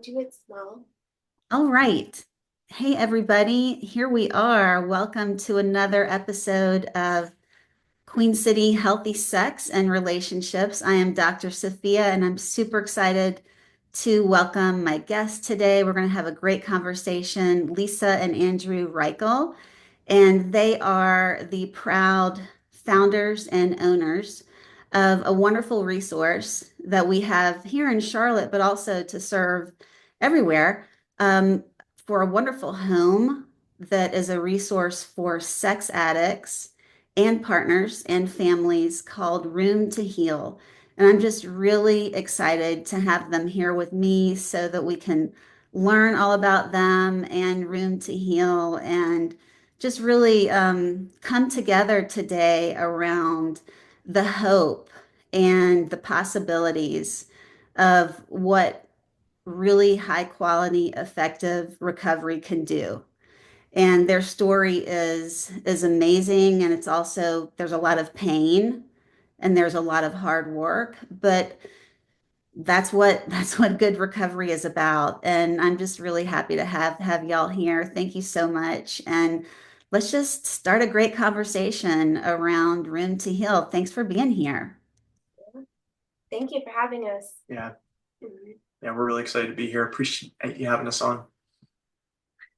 do it small. All right. Hey, everybody. Here we are. Welcome to another episode of Queen City Healthy Sex and Relationships. I am Dr. Sophia, and I'm super excited to welcome my guest today. We're going to have a great conversation, Lisa and Andrew Reichel, and they are the proud founders and owners of a wonderful resource that we have here in Charlotte, but also to serve everywhere, um, for a wonderful home that is a resource for sex addicts and partners and families called Room to Heal. And I'm just really excited to have them here with me so that we can learn all about them and Room to Heal and just really come together today around the hope and the possibilities of what really high quality, effective recovery can do. And their story is amazing, and it's also there's a lot of pain and there's a lot of hard work, but that's what good recovery is about. And I'm just really happy to have y'all here. Thank you so much. And let's just start a great conversation around Room to Heal. Thanks for being here. Thank you for having us. Yeah, Mhm. yeah, we're really excited to be here. Appreciate you having us on.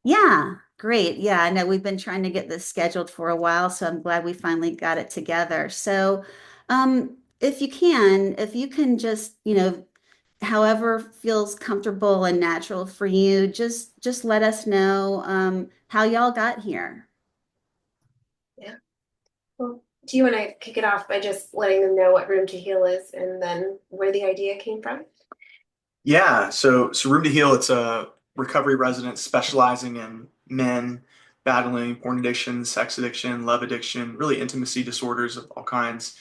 Yeah, great. Yeah, I know we've been trying to get this scheduled for a while, so I'm glad we finally got it together. So, if you can just, however feels comfortable and natural for you, just let us know how y'all got here. Yeah. Well, do you want to kick it off by just letting them know what Room to Heal is and then where the idea came from? Yeah, so Room to Heal, it's a recovery residence specializing in men battling porn addiction, sex addiction, love addiction, really intimacy disorders of all kinds.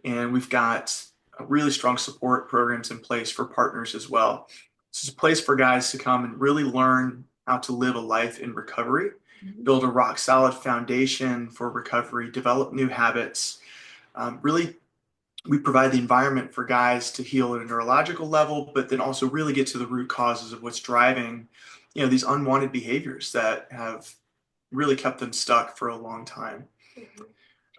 And we've got really strong support programs in place for partners as well. This is a place for guys to come and really learn how to live a life in recovery, Mhm. build a rock solid foundation for recovery, develop new habits, really we provide the environment for guys to heal at a neurological level, but then also really get to the root causes of what's driving, these unwanted behaviors that have really kept them stuck for a long time. Mhm.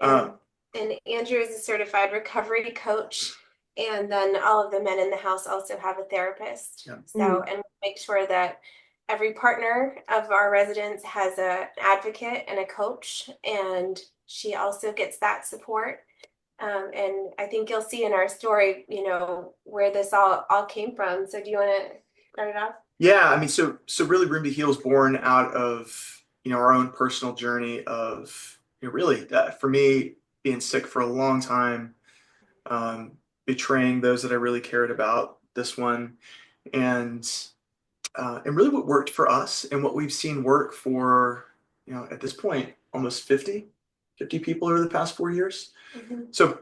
Uh, And Andrew is a certified recovery coach, and then all of the men in the house also have a therapist. yeah. So, and make sure that every partner of our residents has an advocate and a coach, and she also gets that support. And I think you'll see in our story, where this all came from. So, do you want to start it off? Yeah, I mean, so really, Room to Heal is born out of our own personal journey of really for me being sick for a long time, um, betraying those that I really cared about. This one, and and really what worked for us and what we've seen work for at this point almost 50 people over the past 4 years. Mhm. So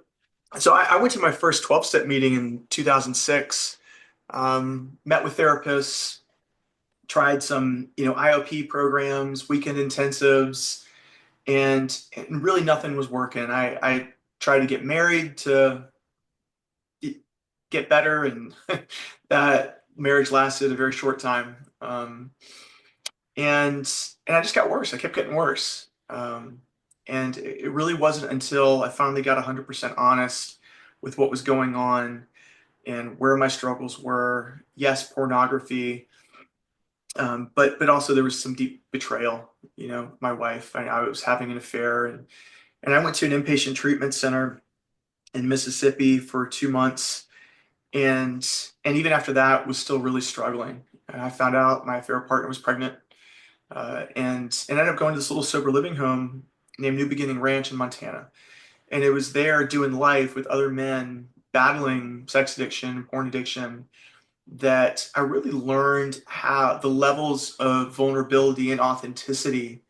I went to my first 12-step meeting in 2006, met with therapists, tried some IOP programs, weekend intensives, and really nothing was working. I tried to get married to get better, and that marriage lasted a very short time. And I just got worse. I kept getting worse. And it really wasn't until I finally got 100% honest with what was going on and where my struggles were. Yes, pornography, but also there was some deep betrayal. My wife, I was having an affair, and I went to an inpatient treatment center in Mississippi for 2 months, and even after that was still really struggling. And I found out my affair partner was pregnant, and ended up going to this little sober living home named New Beginning Ranch in Montana. And it was there doing life with other men battling sex addiction, porn addiction, that I really learned how the levels of vulnerability and authenticity,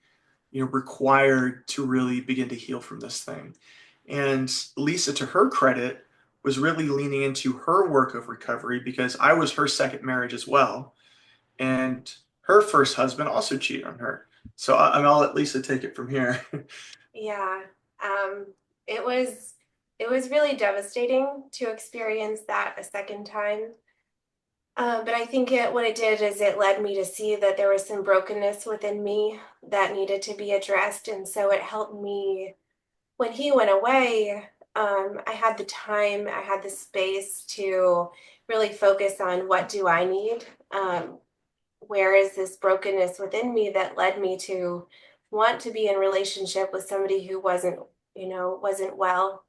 required to really begin to heal from this thing. And Lisa, to her credit, was really leaning into her work of recovery because I was her second marriage as well. And her first husband also cheated on her. So I'll let Lisa take it from here. Yeah. Um, it was it was really devastating to experience that a second time. But I think what it did is it led me to see that there was some brokenness within me that needed to be addressed. And so it helped me when he went away. I had the time, I had the space to really focus on what do I need? Where is this brokenness within me that led me to want to be in relationship with somebody who wasn't well?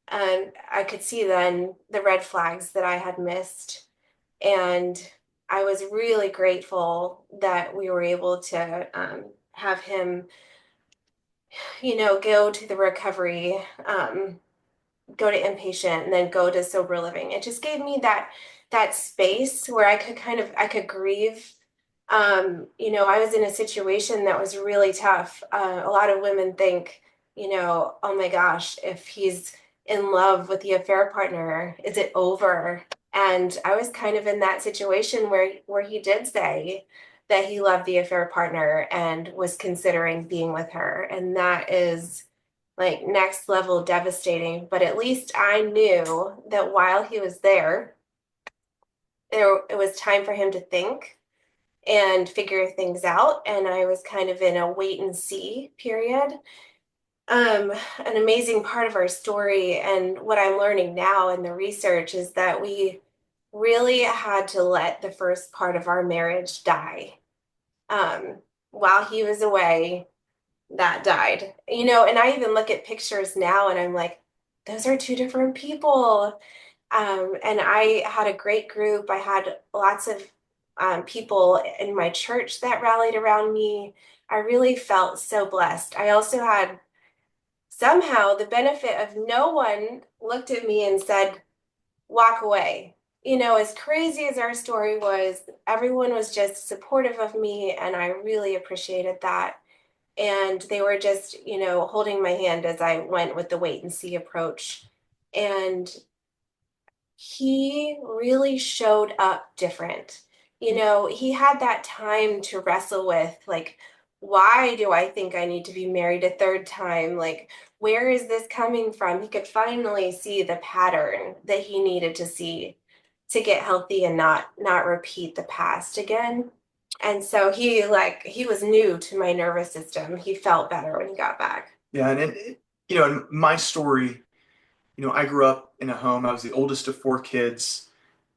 And I could see then the red flags that I had missed. And I was really grateful that we were able to have him, go to the recovery, go to inpatient, and then go to sober living. It just gave me that space where I could grieve. I was in a situation that was really tough. A lot of women think, oh my gosh, if he's in love with the affair partner, is it over? And I was kind of in that situation where he did say that he loved the affair partner and was considering being with her. And that is like next level devastating. But at least I knew that while he was there it was time for him to think and figure things out. And I was kind of in a wait and see period. An amazing part of our story and what I'm learning now in the research is that we really had to let the first part of our marriage die. Um, while he was away, that died. And I even look at pictures now and I'm like, those are two different people. And I had a great group. I had lots of people in my church that rallied around me. I really felt so blessed. I also had somehow the benefit of no one looked at me and said, walk away. As crazy as our story was, everyone was just supportive of me, and I really appreciated that. And they were just, holding my hand as I went with the wait and see approach. And he really showed up different. He had that time to wrestle with, like, why do I think I need to be married a third time? Like, where is this coming from? He could finally see the pattern that he needed to see to get healthy and not repeat the past again. And so he was new to my nervous system. He felt better when he got back. Yeah, and in my story, I grew up in a home. I was the oldest of four kids,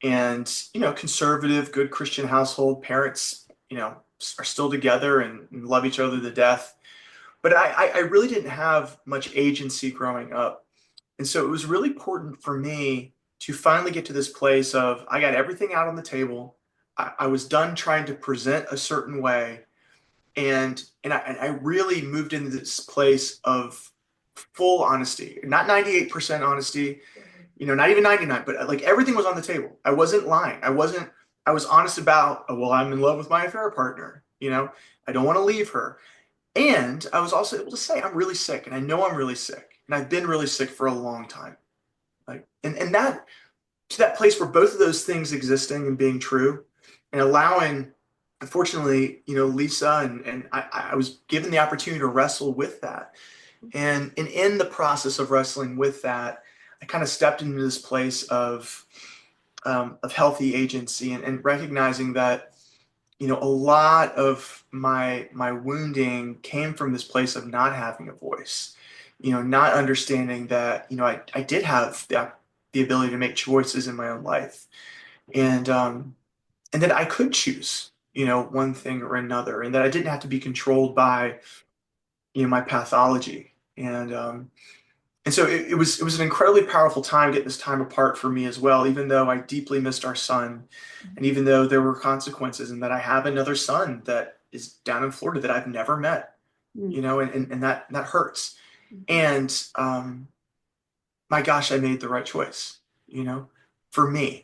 and conservative, good Christian household. Parents, are still together and love each other to death. But I really didn't have much agency growing up, and so it was really important for me to finally get to this place of I got everything out on the table. I was done trying to present a certain way, and I really moved into this place of full honesty, not 98% honesty, not even 99, but like everything was on the table. I wasn't lying. I was honest about, oh, well, I'm in love with my affair partner. I don't want to leave her. And I was also able to say, I'm really sick, and I know I'm really sick, and I've been really sick for a long time. Like, and that to that place where both of those things existing and being true and allowing, unfortunately, Lisa and I was given the opportunity to wrestle with that. And in the process of wrestling with that, I kind of stepped into this place of healthy agency and recognizing that, a lot of my wounding came from this place of not having a voice, not understanding that, I did have the ability to make choices in my own life. And that I could choose, one thing or another, and that I didn't have to be controlled by, my pathology. And so it was an incredibly powerful time getting this time apart for me as well, even though I deeply missed our son, and even though there were consequences, and that I have another son that is down in Florida that I've never met, and that hurts. And my gosh, I made the right choice, for me.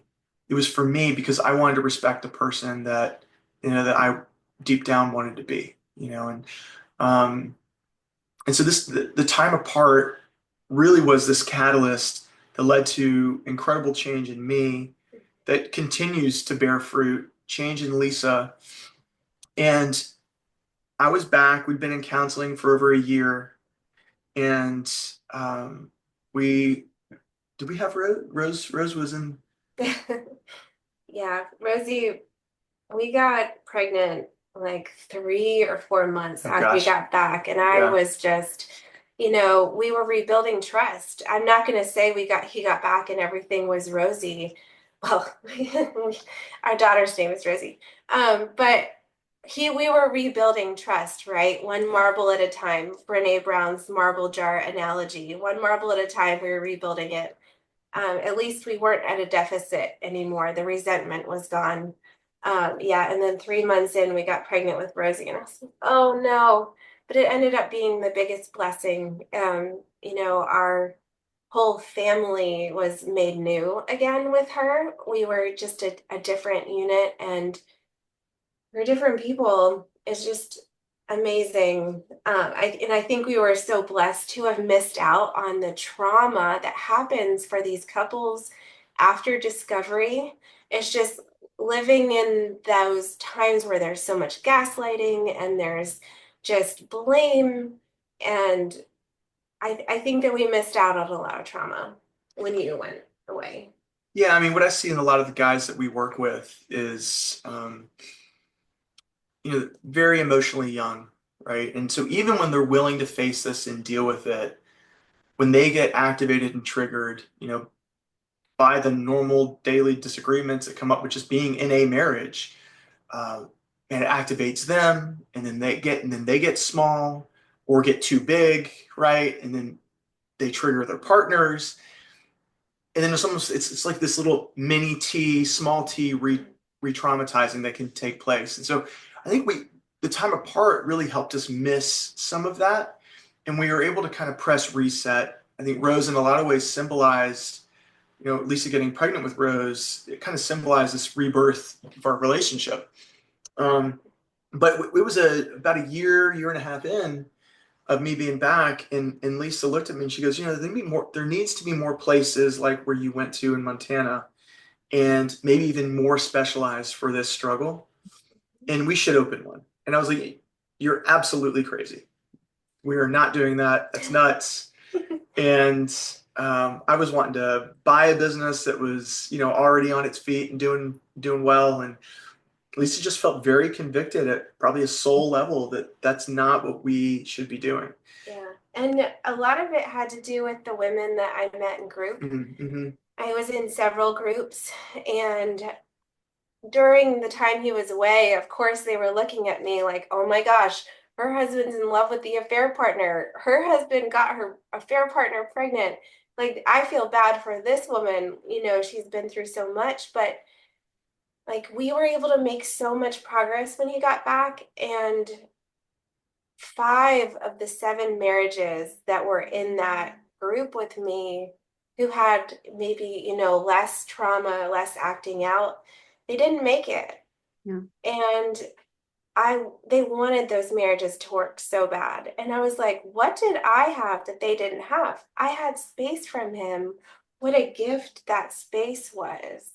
It was for me because I wanted to respect the person that I deep down wanted to be, um, and so the time apart really was this catalyst that led to incredible change in me that continues to bear fruit, change in Lisa. And I was back. We'd been in counseling for over a year, and we did we have Rose? Rose was in. Yeah, Rosie, we got pregnant like 3 or 4 months Oh after we gosh. got back, and I Yeah. was just, we were rebuilding trust. I'm not going to say he got back and everything was rosy. Well, our daughter's name is Rosie. But we were rebuilding trust, right? One Yeah. marble at a time. Brene Brown's marble jar analogy. One marble at a time, we were rebuilding it. At least we weren't at a deficit anymore. The resentment was gone. Yeah, and then 3 months in, we got pregnant with Rosie, and I was like, oh no. But it ended up being the biggest blessing. Our whole family was made new again with her. We were just a different unit, and we're different people. It's just amazing. I think we were so blessed to have missed out on the trauma that happens for these couples after discovery. It's just living in those times where there's so much gaslighting and there's just blame. And I think that we missed out on a lot of trauma when you went away. Yeah, I mean, what I see in a lot of the guys that we work with is, very emotionally young, right? And so even when they're willing to face this and deal with it, when they get activated and triggered, by the normal daily disagreements that come up with just being in a marriage, uh, and it activates them, and then they get small or get too big, right? And then they trigger their partners, and then it's like this little mini T, small T re-traumatizing that can take place. And so I think the time apart really helped us miss some of that, and we were able to kind of press reset. I think Rose in a lot of ways symbolized, Lisa getting pregnant with Rose, it kind of symbolized this rebirth of our relationship. Um, but it was about a year and a half in of me being back, and Lisa looked at me and she goes, there needs to be more places like where you went to in Montana, and maybe even more specialized for this struggle, and we should open one. And I was like, you're absolutely crazy. We are not doing that. That's nuts. And I was wanting to buy a business that was, already on its feet and doing well. And Lisa just felt very convicted at probably a soul level that that's not what we should be doing. Yeah. And a lot of it had to do with the women that I met in group. Mm-hmm. I was in several groups, and during the time he was away, of course, they were looking at me like, oh my gosh, her husband's in love with the affair partner. Her husband got her affair partner pregnant. Like, I feel bad for this woman. She's been through so much, but like, we were able to make so much progress when he got back. And 5 of the 7 marriages that were in that group with me who had maybe, less trauma, less acting out, they didn't make it. Yeah. And they wanted those marriages to work so bad. And I was like, what did I have that they didn't have? I had space from him. What a gift that space was.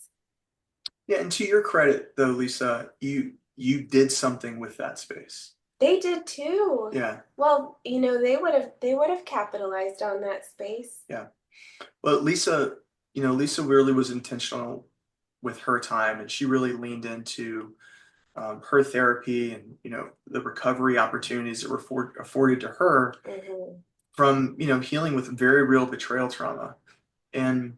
Yeah, and to your credit though, Lisa, you did something with that space. They did too. Yeah, Well, they would have capitalized on that space. yeah. Well, Lisa really was intentional with her time, and she really leaned into her therapy and the recovery opportunities that were afforded to her Hmm. from healing with very real betrayal trauma. And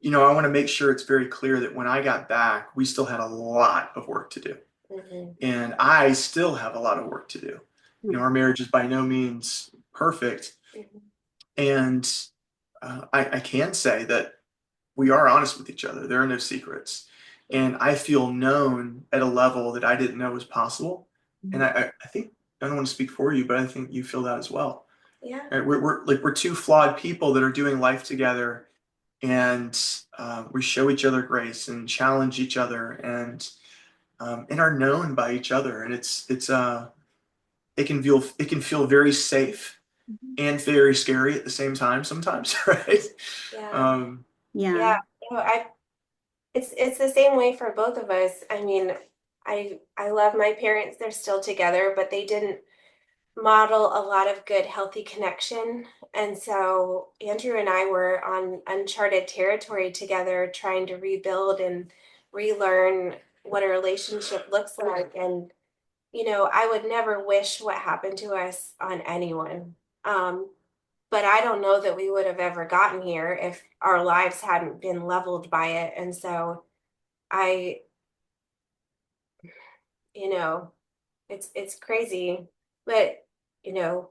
I want to make sure it's very clear that when I got back, we still had a lot of work to do, Hmm. and I still have a lot of work to do. Our marriage is by no means perfect, Hmm. and I can say that we are honest with each other. There are no secrets. And I feel known at a level that I didn't know was possible. And I think, I don't want to speak for you, but I think you feel that as well. Yeah. Right? We're two flawed people that are doing life together, and we show each other grace and challenge each other, and are known by each other. And it can feel very safe and very scary at the same time sometimes, right? Yeah. Um, Yeah. Yeah. It's the same way for both of us. I mean, I love my parents. They're still together, but they didn't model a lot of good, healthy connection. And so Andrew and I were on uncharted territory together, trying to rebuild and relearn what a relationship looks like. And, I would never wish what happened to us on anyone. Um, but I don't know that we would have ever gotten here if our lives hadn't been leveled by it. And so I, you know, it's crazy, but you know,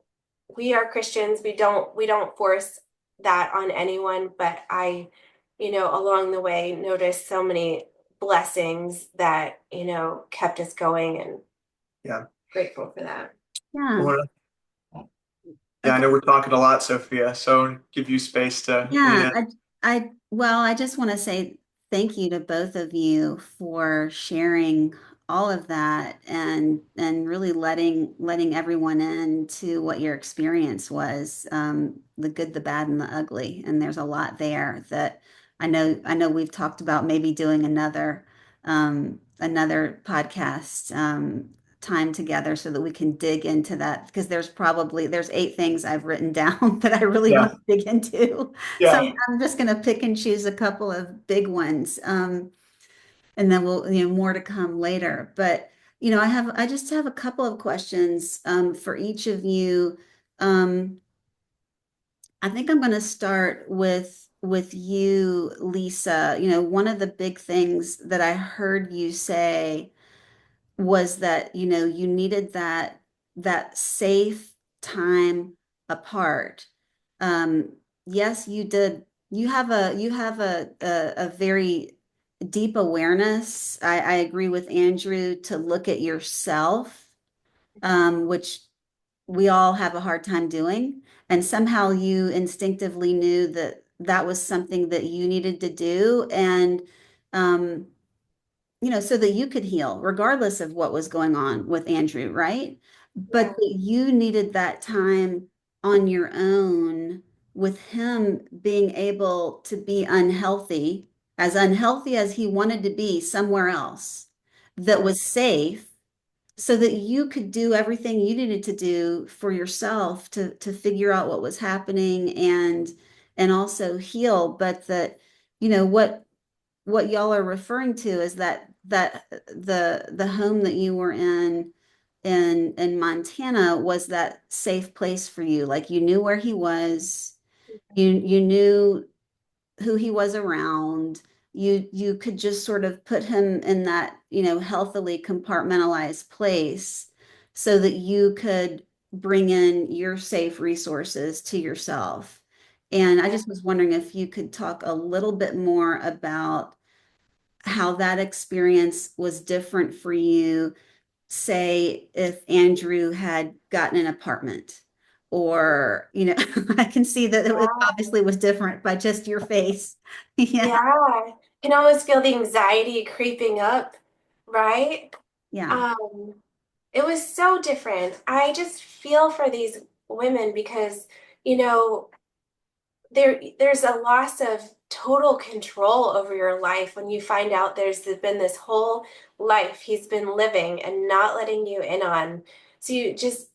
we are Christians. We don't force that on anyone, but I, along the way noticed so many blessings that, kept us going, and Yeah. grateful for that. Yeah. Well, yeah, I Okay. know we're talking a lot, Sophia, so give you space to lean Yeah, in. I just want to say thank you to both of you for sharing all of that and really letting everyone in to what your experience was, the good, the bad, and the ugly. And there's a lot there that I know we've talked about maybe doing another podcast time together so that we can dig into that because there's 8 things I've written down that I really want Yeah, to dig into. So yeah, I'm just going to pick and choose a couple of big ones. And then we'll, more to come later. But, I just have a couple of questions for each of you. Um, I think I'm going to start with you, Lisa. One of the big things that I heard you say was that you needed that safe time apart. um yes, you did. You have a very deep awareness. I agree with Andrew to look at yourself, which we all have a hard time doing, and somehow you instinctively knew that that was something that you needed to do, and um so that you could heal regardless of what was going on with Andrew, right? But Yeah. that you needed that time on your own with him being able to be unhealthy as he wanted to be somewhere else that Yeah. was safe so that you could do everything you needed to do for yourself to figure out what was happening and also heal, but that what y'all are referring to is that the home that you were in Montana was that safe place for you. Like you knew where he was, you knew who he was around. You could just sort of put him in that, healthily compartmentalized place so that you could bring in your safe resources to yourself. And I Yeah. just was wondering if you could talk a little bit more about how that experience was different for you, say if Andrew had gotten an apartment or, I can see that it Yeah. obviously was different by just your face. Yeah. Yeah. Can almost feel the anxiety creeping up, right? Yeah. Um, it was so different. I just feel for these women because, you know, there's a loss of total control over your life when you find out there's been this whole life he's been living and not letting you in on. So you just,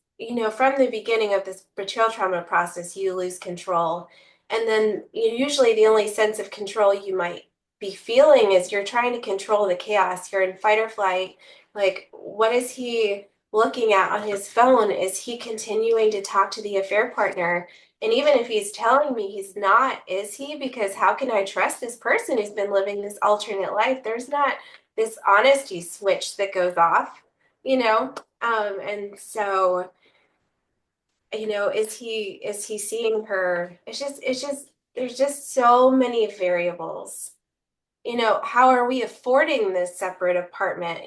from the beginning of this betrayal trauma process, you lose control. And then usually the only sense of control you might be feeling is you're trying to control the chaos. You're in fight or flight. Like, what is he looking at on his phone? Is he continuing to talk to the affair partner? And even if he's telling me he's not, is he? Because how can I trust this person who's been living this alternate life? There's not this honesty switch that goes off, you know? And so, is he seeing her? It's just there's just so many variables. How are we affording this separate apartment?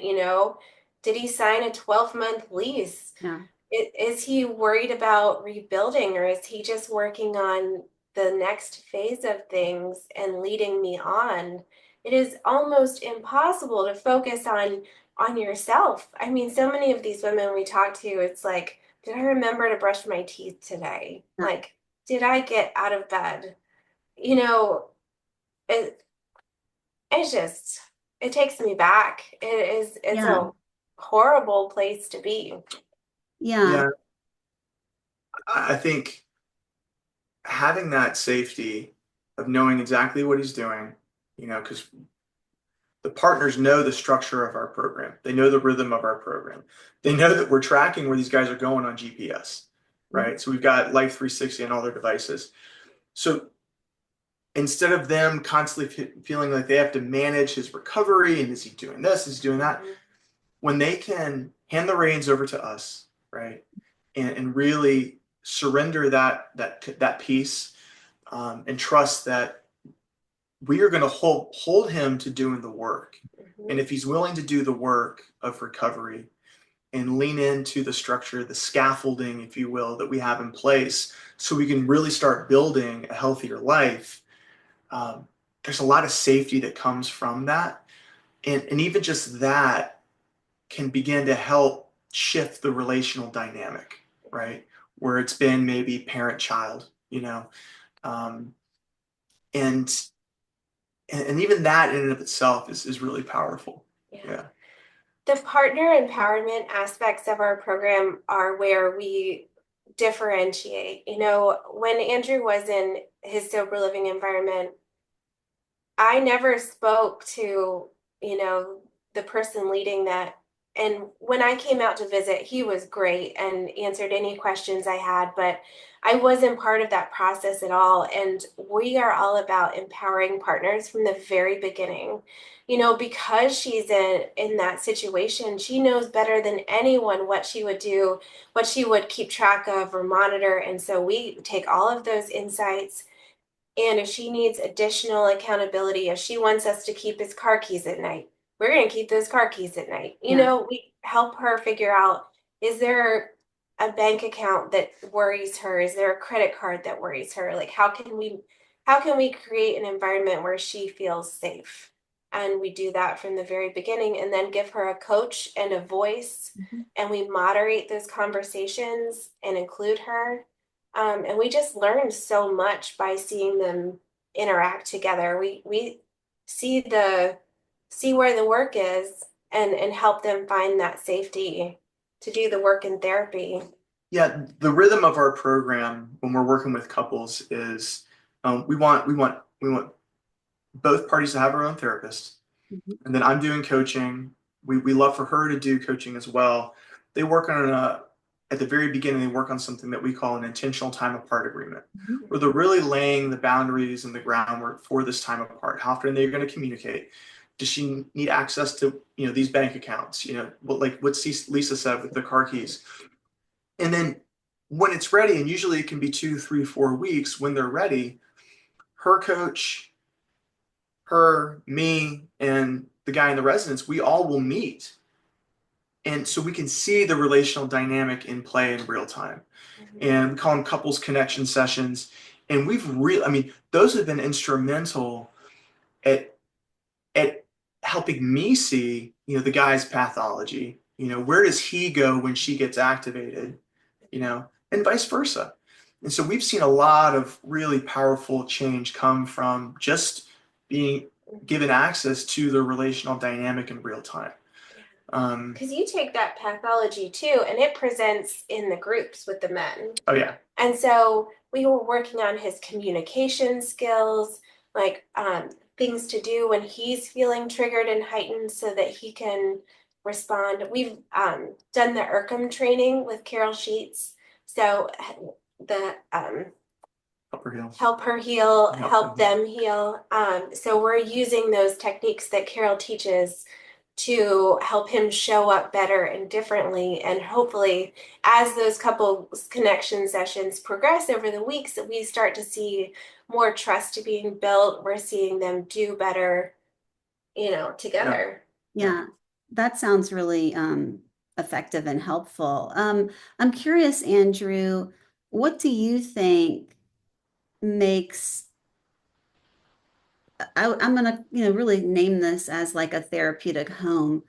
Did he sign a 12-month lease? Yeah. Is he worried about rebuilding, or is he just working on the next phase of things and leading me on? It is almost impossible to focus on yourself. I mean, so many of these women we talk to, it's like, did I remember to brush my teeth today? Yeah. Like, did I get out of bed? You know, it, it's just, it takes me back. It's Yeah. a horrible place to be. Yeah. yeah. I think having that safety of knowing exactly what he's doing, because the partners know the structure of our program. They know the rhythm of our program. They know that we're tracking where these guys are going on GPS, right? So we've got Life 360 on all their devices. So instead of them constantly feeling like they have to manage his recovery and is he doing this, is he doing that, when they can hand the reins over to us, right, and really surrender that piece, and trust that we are going to hold him to doing the work. And if he's willing to do the work of recovery and lean into the structure, the scaffolding, if you will, that we have in place, so we can really start building a healthier life, there's a lot of safety that comes from that. And even just that can begin to help shift the relational dynamic, right? Where it's been maybe parent-child, um, and even that in and of itself is really powerful. Yeah. The partner empowerment aspects of our program are where we differentiate. When Andrew was in his sober living environment, I never spoke to, the person leading that. And when I came out to visit, he was great and answered any questions I had, but I wasn't part of that process at all. And we are all about empowering partners from the very beginning. Because she's in that situation, she knows better than anyone what she would do, what she would keep track of or monitor. And so we take all of those insights, and if she needs additional accountability, if she wants us to keep his car keys at night, we're going to keep those car keys at night. We help her figure out, is there a bank account that worries her? Is there a credit card that worries her? Like, how can we create an environment where she feels safe? And we do that from the very beginning, and then give her a coach and a voice, and we moderate those conversations and include her. And we just learned so much by seeing them interact together. We see where the work is, and help them find that safety to do the work in therapy. Yeah, the rhythm of our program when we're working with couples is, we want both parties to have our own therapist, and then I'm doing coaching. We love for her to do coaching as well. They work on at the very beginning, they work on something that we call an intentional time apart agreement, where they're really laying the boundaries and the groundwork for this time apart. How often they're going to communicate? Does she need access to these bank accounts? Like what Lisa said with the car keys. And then when it's ready, and usually it can be 2, 3, 4 weeks, when they're ready, her coach, her, me, and the guy in the residence, we all will meet. And so we can see the relational dynamic in play in real time. And we call them couples connection sessions. And those have been instrumental at helping me see, the guy's pathology. Where does he go when she gets activated? And vice versa. And so we've seen a lot of really powerful change come from just being given access to the relational dynamic in real time. Because you take that pathology too, and it presents in the groups with the men. Oh yeah. And so we were working on his communication skills, like things to do when he's feeling triggered and heightened so that he can respond. We've done the IRCM training with Carol Sheets. So the help her heal, help them heal. So we're using those techniques that Carol teaches to help him show up better and differently. And hopefully, as those couple connection sessions progress over the weeks, that we start to see more trust being built. We're seeing them do better, together. Yeah, that sounds really effective and helpful. I'm curious, Andrew, what do you think makes I'm gonna, really name this as like a therapeutic home,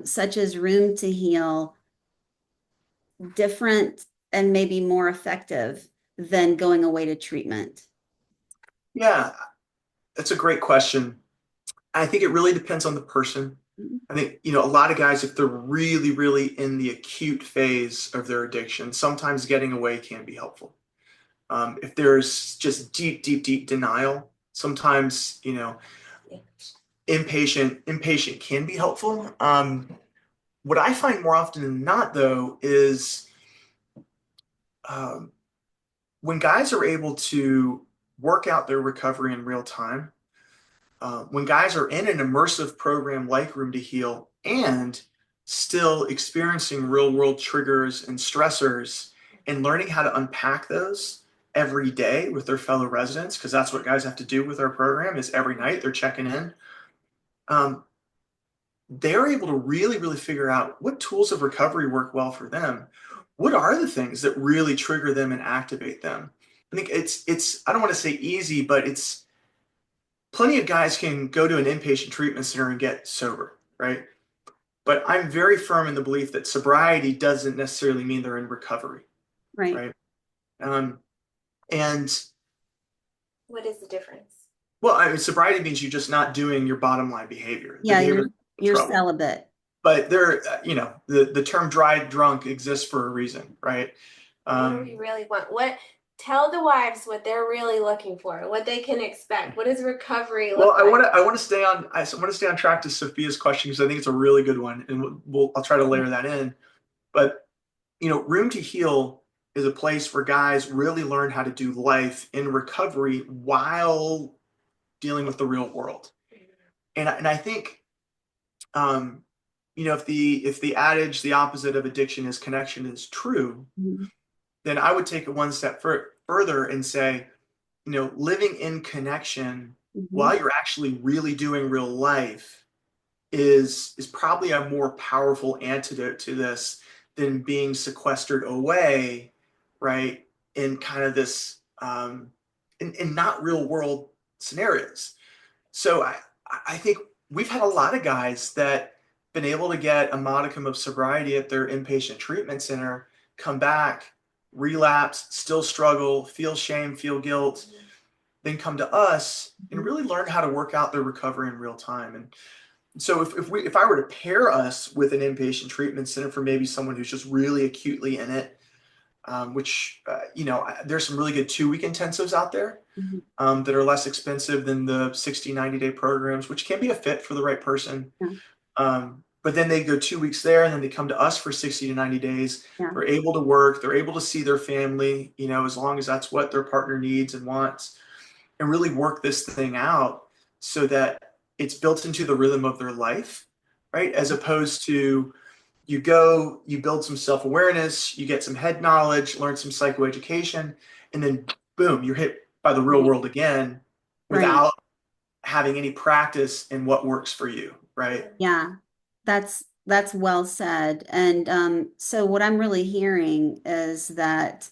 such as Room to Heal, different and maybe more effective than going away to treatment? Yeah, that's a great question. I think it really depends on the person. I think, a lot of guys, if they're really, really in the acute phase of their addiction, sometimes getting away can be helpful. If there's just deep, deep, deep denial, sometimes, inpatient can be helpful. What I find more often than not, though, is um, when guys are able to work out their recovery in real time, when guys are in an immersive program like Room to Heal and still experiencing real world triggers and stressors and learning how to unpack those every day with their fellow residents, because that's what guys have to do with our program is every night they're checking in. Um, they're able to really figure out what tools of recovery work well for them. What are the things that really trigger them and activate them? I think it's I don't want to say easy, but it's plenty of guys can go to an inpatient treatment center and get sober, right? But I'm very firm in the belief that sobriety doesn't necessarily mean they're in recovery, Right. right? Um, and What is the difference? well, I mean, sobriety means you're just not doing your bottom line behavior, the Yeah, behavior that's in you're trouble. celibate. But there, the term dry drunk exists for a reason, right? What do we really want? What tell the wives what they're really looking for, what they can expect. What does recovery Well, look like? I want to stay on I want to stay on track to Sophia's question because I think it's a really good one, and I'll try to layer that in. But Room to Heal is a place where guys really learn how to do life in recovery while dealing with the real world. And I think um, if the adage the opposite of addiction is connection is true, Mhm. then I would take it one step further and say, living in connection Mhm. while you're actually really doing real life is probably a more powerful antidote to this than being sequestered away, right? In kind of this in not real world scenarios. So I think we've had a lot of guys that been able to get a modicum of sobriety at their inpatient treatment center, come back, relapse, still struggle, feel shame, feel guilt, then come to us and Mhm. really learn how to work out their recovery in real time. And so if I were to pair us with an inpatient treatment center for maybe someone who's just really acutely in it, which there's some really good 2 week intensives out there Mhm. that are less expensive than the 60, 90-day programs, which can be a fit for the right person. Yeah. But then they go 2 weeks there and then they come to us for 60 to 90 days. Yeah. They're able to work, they're able to see their family, as long as that's what their partner needs and wants, and really work this thing out so that it's built into the rhythm of their life, right? As opposed to you go, you build some self awareness, you get some head knowledge, learn some psychoeducation, and then boom, you're hit by the real Right. world again Right. without having any practice in what works for you, right? Yeah. That's well said. And so what I'm really hearing is that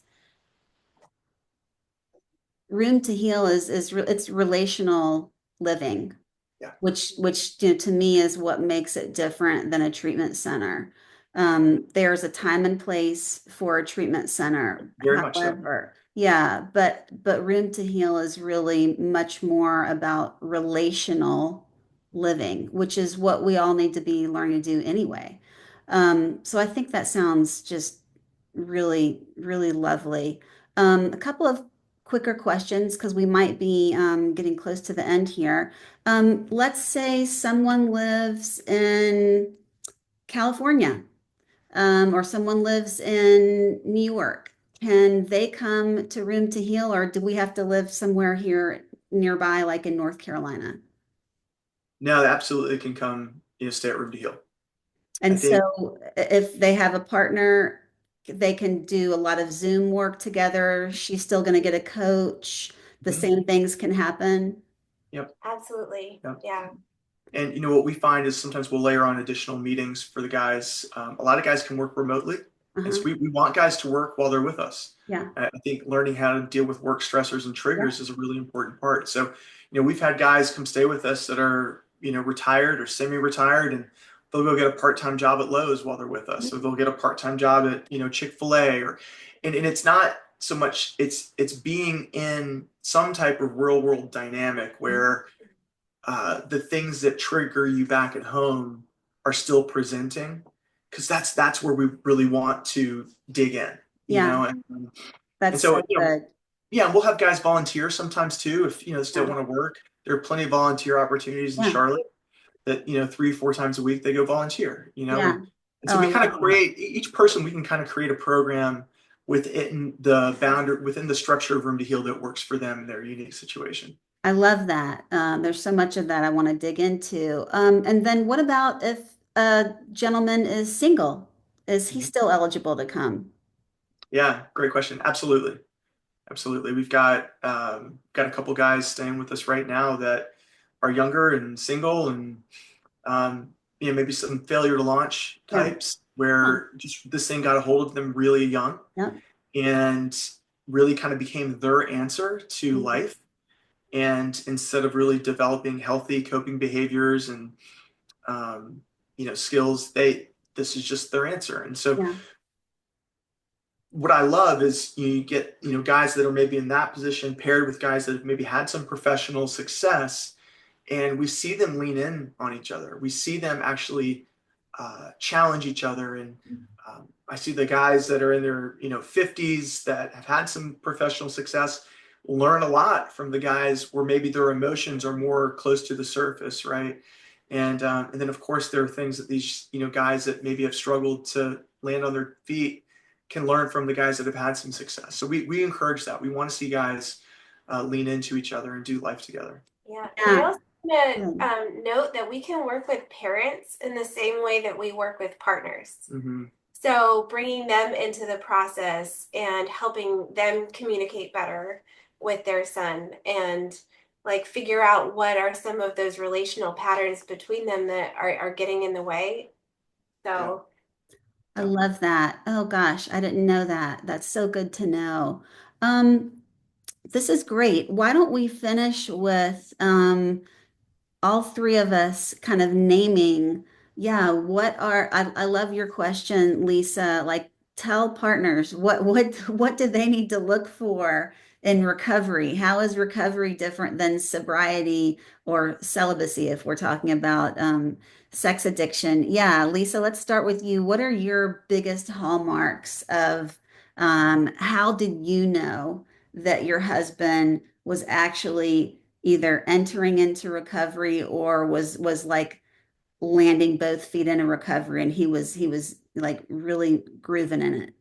room to heal it's relational living, Yeah, which to me is what makes it different than a treatment center. There's a time and place for a treatment center. very much so. However, yeah, but room to heal is really much more about relational living, which is what we all need to be learning to do anyway. So I think that sounds just really lovely. A couple of quicker questions because we might be getting close to the end here. Let's say someone lives in California, or someone lives in New York. Can they come to Room to Heal, or do we have to live somewhere here nearby, like in North Carolina? No, they absolutely can come, stay at Room to Heal. I And think, so if they have a partner, they can do a lot of Zoom work together. She's still going to get a coach. The mhm, same things can happen. yep, Absolutely. yep. Yeah. And what we find is sometimes we'll layer on additional meetings for the guys. A lot of guys can work remotely, and so Uh-huh. we want guys to work while they're with us. Yeah. I think learning how to deal with work stressors and Yeah. triggers is a really important part. So, we've had guys come stay with us that are, retired or semi-retired, and they'll go get a part-time job at Lowe's while they're with us, or they'll get a part-time job at, Chick-fil-A, and it's not so much it's being in some type of real world dynamic where the things that trigger you back at home are still presenting, because that's where we really want to dig in, Yeah. and That's so so good. yeah, we'll have guys volunteer sometimes too if they still Yeah. want to work. There are plenty of volunteer opportunities in Yeah. Charlotte. that, 3 or 4 times a week they go volunteer, Yeah. and so Oh, I we kind love of that. create each person, we can kind of create a program within the structure of Room to Heal that works for them in their unique situation. I love that. There's so much of that I want to dig into. And then what about if a gentleman is single? Is he Mhm. still eligible to come? Yeah, great question. Absolutely. Absolutely. We've got a couple guys staying with us right now that are younger and single, and maybe some failure to launch Yeah. types Huh. where just this thing got a hold of them really young Yep. and really kind of became their answer to Mhm. life. And instead of really developing healthy coping behaviors and um, skills, this is just their answer. And so Yeah. what I love is you get, guys that are maybe in that position paired with guys that have maybe had some professional success, and we see them lean in on each other. We see them actually challenge each other. And I see the guys that are in their, 50s that have had some professional success learn a lot from the guys where maybe their emotions are more close to the surface, right? And then of course there are things that these, guys that maybe have struggled to land on their feet can learn from the guys that have had some success. So we encourage that. We want to see guys lean into each other and do life together. Yeah, and I Yeah. also want to Good. note that we can work with parents in the same way that we work with partners. Hmm. So bringing them into the process and helping them communicate better with their son and like figure out what are some of those relational patterns between them that are getting in the way. Yeah. So I Yeah. love that. Oh gosh, I didn't know that. That's so good to know. Um, this is great. Why don't we finish with all three of us kind of naming, yeah, I love your question, Lisa. Like tell partners what do they need to look for in recovery? How is recovery different than sobriety or celibacy if we're talking about sex addiction? Yeah, Lisa, let's start with you. What are your biggest hallmarks of how did you know that your husband was actually either entering into recovery or was like landing both feet in a recovery and he was like really grooving in it.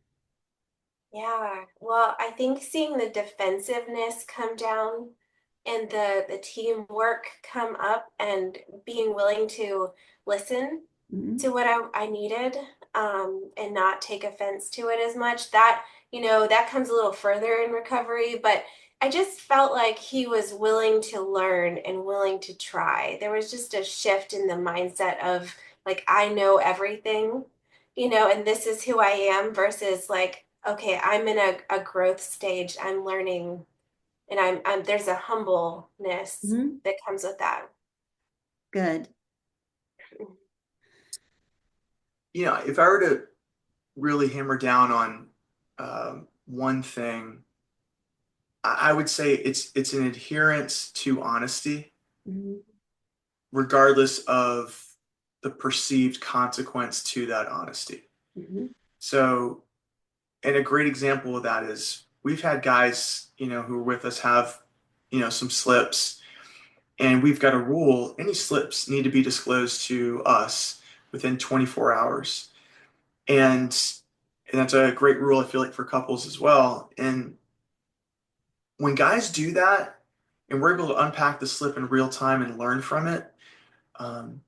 yeah, well, I think seeing the defensiveness come down and the teamwork come up and being willing to listen Mhm. to what I needed and not take offense to it as much. That, that comes a little further in recovery, but I just felt like he was willing to learn and willing to try. There was just a shift in the mindset of like, I know everything, and this is who I am versus like, okay, I'm in a growth stage. I'm learning and there's a humbleness Mhm. that comes with that. Good. If I were to really hammer down on one thing, I would say it's an adherence to honesty, Mhm. regardless of the perceived consequence to that honesty. Mhm. So, and a great example of that is we've had guys, who are with us have, some slips, and we've got a rule: any slips need to be disclosed to us within 24 hours. And that's a great rule, I feel like, for couples as well. And when guys do that and we're able to unpack the slip in real time and learn from it, um,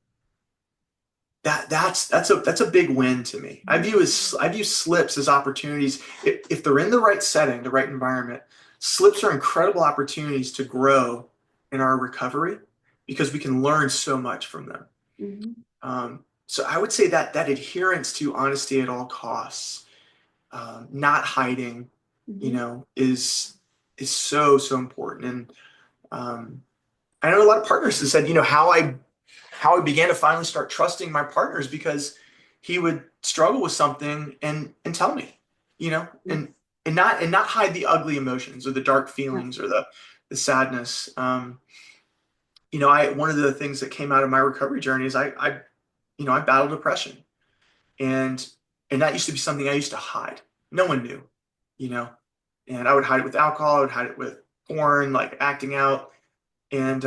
that's a big win to me. I view slips as opportunities. If they're in the right setting, the right environment, slips are incredible opportunities to grow in our recovery because we can learn so much from them. Mhm. So I would say that adherence to honesty at all costs, not hiding, Mhm. is so important. And I know a lot of partners have said, how I began to finally start trusting my partners because he would struggle with something and tell me, you know, Mhm. and not hide the ugly emotions or the dark Yeah. feelings or the sadness. I one of the things that came out of my recovery journey is I battled depression, and that used to be something I used to hide. No one knew, you know, and I would hide it with alcohol. I would hide it with porn, like acting out, and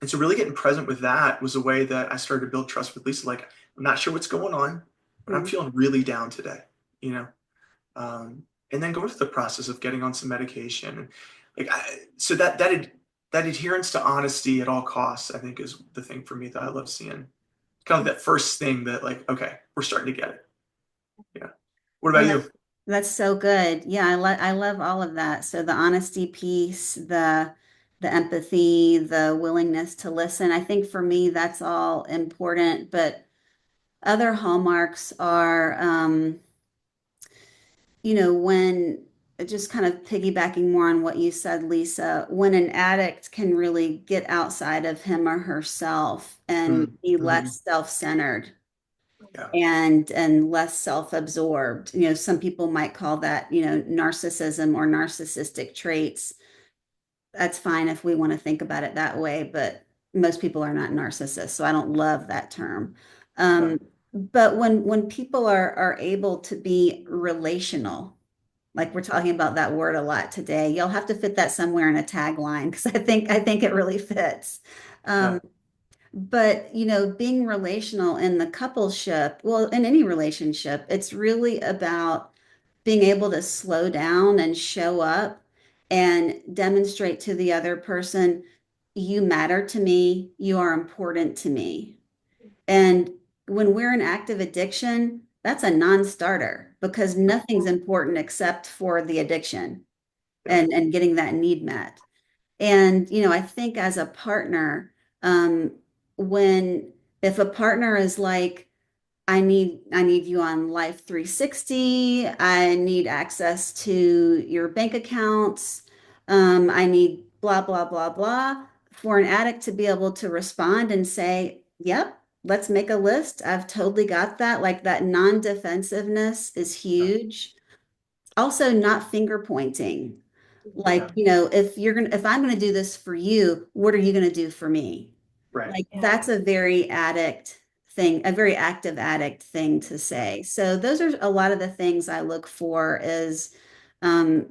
And so really getting present with that was a way that I started to build trust with Lisa. Like, I'm not sure what's going on, but I'm Mm. feeling really down today, you know? And then going through the process of getting on some medication. And so that adherence to honesty at all costs, I think, is the thing for me that I love seeing. Kind of that first thing that, like, okay, we're starting to get it. Yeah. What Oh, about you? that's so good. Yeah, I love all of that. So the honesty piece, the empathy, the willingness to listen. I think for me that's all important, but other hallmarks are when just kind of piggybacking more on what you said, Lisa, when an addict can really get outside of him or herself and be Mm-hmm. less self-centered Yeah. and less self-absorbed. Some people might call that, narcissism or narcissistic traits. That's fine if we want to think about it that way, but most people are not narcissists, so I don't love that term. Yeah. But when people are able to be relational, like we're talking about that word a lot today, you'll have to fit that somewhere in a tagline because I think it really fits. Yeah. Um, but being relational in the coupleship, well, in any relationship, it's really about being able to slow down and show up and demonstrate to the other person, you matter to me, you are important to me. And when we're in active addiction, that's a non-starter because nothing's important except for the addiction Yeah. and getting that need met. And, I think as a partner, um, when if a partner is like, I need you on Life 360, I need access to your bank accounts, I need blah, blah, blah, blah, for an addict to be able to respond and say, yep, let's make a list. I've totally got that. Like that non-defensiveness is Yeah. huge. Also, not finger pointing. Like, Yeah. if I'm gonna do this for you, what are you gonna do for me? Right. Like Yeah. that's a very addict thing, a very active addict thing to Yeah. say. So those are a lot of the things I look for is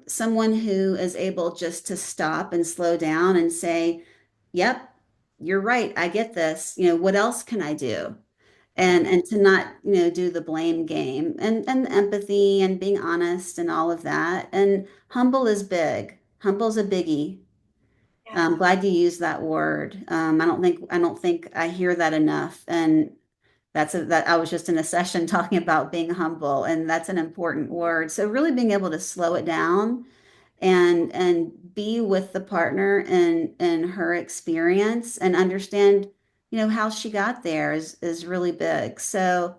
someone who is able just to stop and slow down and say, yep, you're right. I get this. What else can I do? Yeah. And to not do the blame game and empathy and being honest and all of that. And humble is big. Humble's a biggie. Yeah. I'm glad you used that word. I don't think I hear that enough. And that I was just in a session talking about being humble, and that's an important word. So really being able to slow it down and be with the partner and her experience and understand, how she got there is really big. So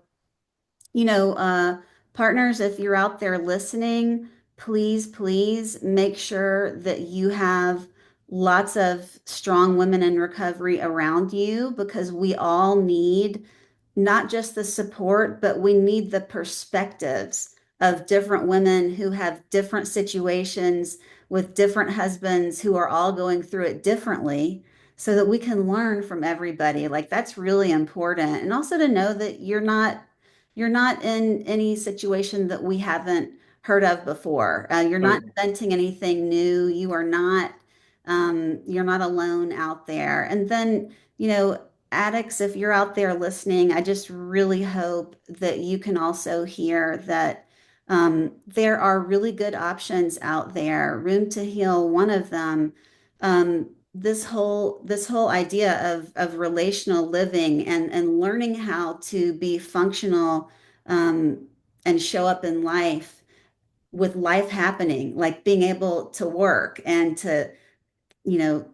you know, uh, partners, if you're out there listening, please, please make sure that you have lots of strong women in recovery around you because we all need not just the support, but we need the perspectives of different women who have different situations with different husbands who are all going through it differently so that we can learn from everybody. Like that's really important. And also to know that you're not in any situation that we haven't heard of before. You're not Right. inventing anything new. You're not alone out there. And then, addicts, if you're out there listening, I just really hope that you can also hear that there are really good options out there. Room to Heal, one of them. This whole idea of relational living and learning how to be functional um, and show up in life with life happening, like being able to work and to you know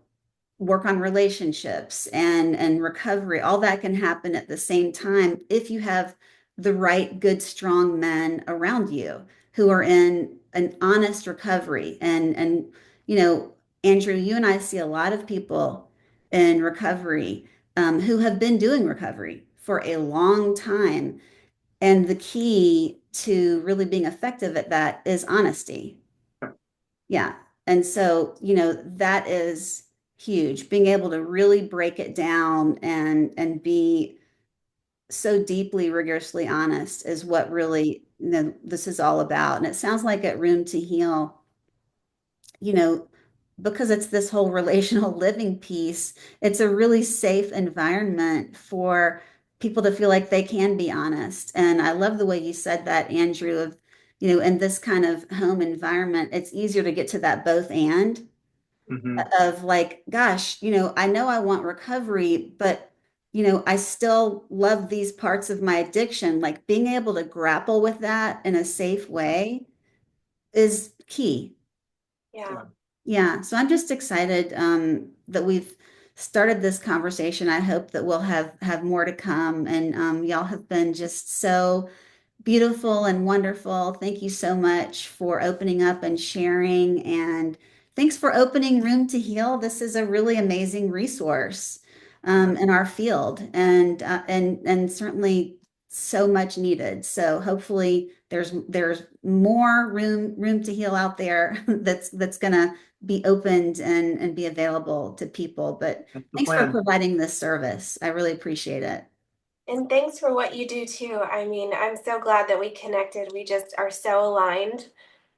work on relationships and recovery. All that can happen at the same time if you have the right, good, strong men around you who are in an honest recovery. And you know, Andrew, you and I see a lot of people in recovery who have been doing recovery for a long time. And the key to really being effective at that is honesty. Yeah. Yeah. And so, that is huge. Being able to really break it down and be so deeply rigorously honest is what really, this is all about. And it sounds like at Room to Heal, you know, because it's this whole relational living piece, it's a really safe environment for people to feel like they can be honest. And I love the way you said that, Andrew, of, in this kind of home environment, it's easier to get to that both and Hmm. of like, gosh, I know I want recovery, but I still love these parts of my addiction. Like being able to grapple with that in a safe way is key. Yeah. Yeah. Yeah, so I'm just excited that we've started this conversation. I hope that we'll have more to come, and y'all have been just so beautiful and wonderful. Thank you so much for opening up and sharing, and thanks for opening Room to Heal. This is a really amazing resource Yeah. in our field, and certainly so much needed. So hopefully there's more room to heal out there that's gonna be opened and be available to people. But That's the thanks for plan. providing this service. I really appreciate it. And thanks for what you do too. I mean, I'm so glad that we connected. We just are so aligned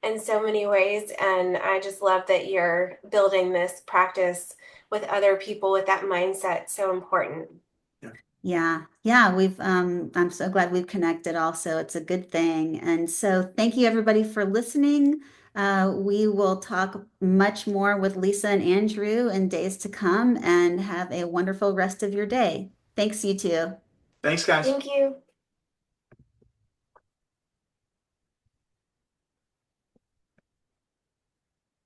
in so many ways. And I just love that you're building this practice with other people with that mindset. So important. Yeah. Yeah, I'm so glad we've connected also. It's a good thing. And so thank you everybody for listening. We will talk much more with Lisa and Andrew in days to come and have a wonderful rest of your day. Thanks, you two. Thanks, guys. Thank you.